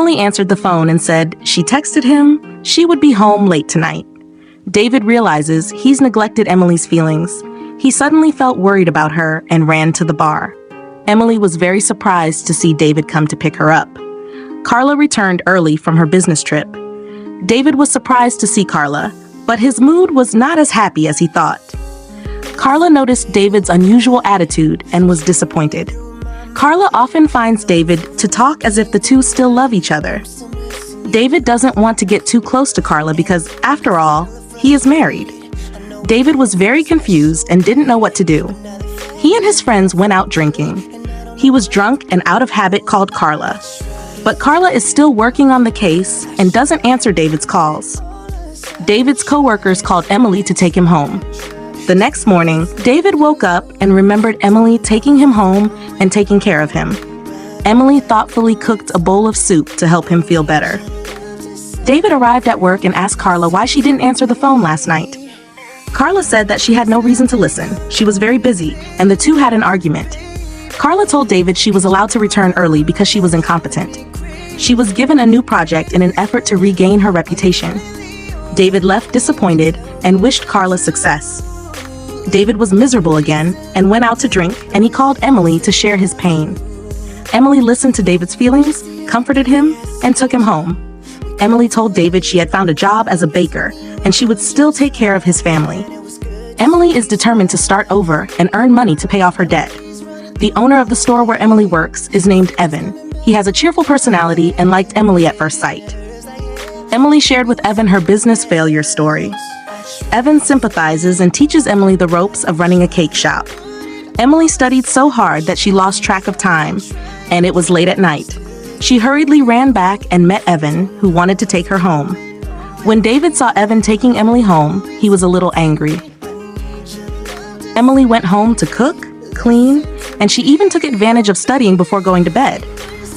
Emily answered the phone and said she texted him she would be home late tonight. David realizes he's neglected Emily's feelings. He suddenly felt worried about her and ran to the bar. Emily was very surprised to see David come to pick her up. Carla returned early from her business trip. David was surprised to see Carla, but his mood was not as happy as he thought. Carla noticed David's unusual attitude and was disappointed. Carla often finds David to talk as if the two still love each other. David doesn't want to get too close to Carla because, after all, he is married. David was very confused and didn't know what to do. He and his friends went out drinking. He was drunk and out of habit called Carla. But Carla is still working on the case and doesn't answer David's calls. David's co-workers called Emily to take him home. The next morning, David woke up and remembered Emily taking him home and taking care of him. Emily thoughtfully cooked a bowl of soup to help him feel better. David arrived at work and asked Carla why she didn't answer the phone last night. Carla said that she had no reason to listen. She was very busy, and the two had an argument. Carla told David she was allowed to return early because she was incompetent. She was given a new project in an effort to regain her reputation. David left disappointed and wished Carla success. David was miserable again and went out to drink, and he called Emily to share his pain. Emily listened to David's feelings, comforted him, and took him home. Emily told David she had found a job as a baker, and she would still take care of his family. Emily is determined to start over and earn money to pay off her debt. The owner of the store where Emily works is named Evan. He has a cheerful personality and liked Emily at first sight. Emily shared with Evan her business failure story. Evan sympathizes and teaches Emily the ropes of running a cake shop. Emily studied so hard that she lost track of time, and it was late at night. She hurriedly ran back and met Evan, who wanted to take her home. When David saw Evan taking Emily home, he was a little angry. Emily went home to cook, clean, and she even took advantage of studying before going to bed.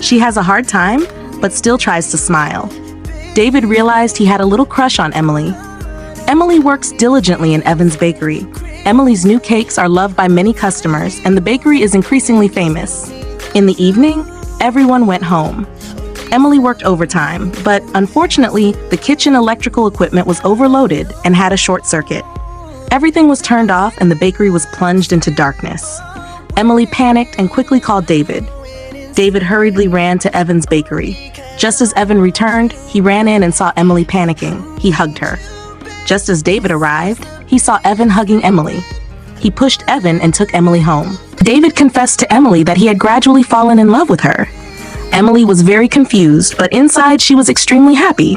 She has a hard time, but still tries to smile. David realized he had a little crush on Emily. Emily works diligently in Evan's bakery. Emily's new cakes are loved by many customers, and the bakery is increasingly famous. In the evening, everyone went home. Emily worked overtime, but unfortunately, the kitchen electrical equipment was overloaded and had a short circuit. Everything was turned off and the bakery was plunged into darkness. Emily panicked and quickly called David. David hurriedly ran to Evan's bakery. Just as Evan returned, he ran in and saw Emily panicking. He hugged her. Just as David arrived, he saw Evan hugging Emily. He pushed Evan and took Emily home. David confessed to Emily that he had gradually fallen in love with her. Emily was very confused, but inside she was extremely happy.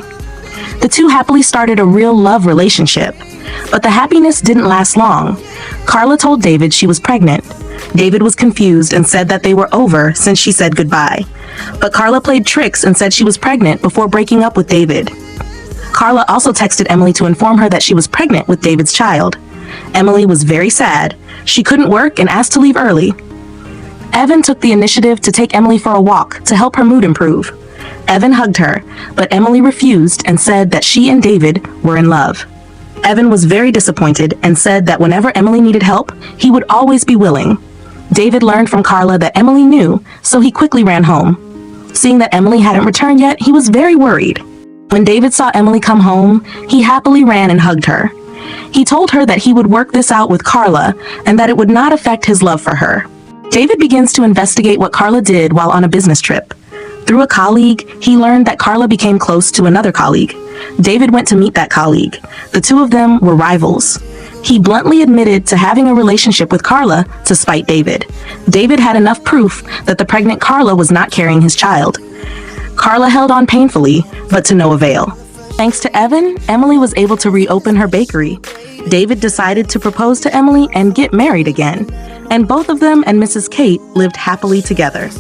The two happily started a real love relationship. But the happiness didn't last long. Carla told David she was pregnant. David was confused and said that they were over since she said goodbye. But Carla played tricks and said she was pregnant before breaking up with David. Carla also texted Emily to inform her that she was pregnant with David's child. Emily was very sad. She couldn't work and asked to leave early. Evan took the initiative to take Emily for a walk to help her mood improve. Evan hugged her, but Emily refused and said that she and David were in love. Evan was very disappointed and said that whenever Emily needed help, he would always be willing. David learned from Carla that Emily knew, so he quickly ran home. Seeing that Emily hadn't returned yet, he was very worried. When David saw Emily come home, he happily ran and hugged her. He told her that he would work this out with Carla and that it would not affect his love for her. David begins to investigate what Carla did while on a business trip. Through a colleague, he learned that Carla became close to another colleague. David went to meet that colleague. The two of them were rivals. He bluntly admitted to having a relationship with Carla to spite David. David had enough proof that the pregnant Carla was not carrying his child. Carla held on painfully, but to no avail. Thanks to Evan, Emily was able to reopen her bakery. David decided to propose to Emily and get married again, and both of them and Mrs. Kate lived happily together.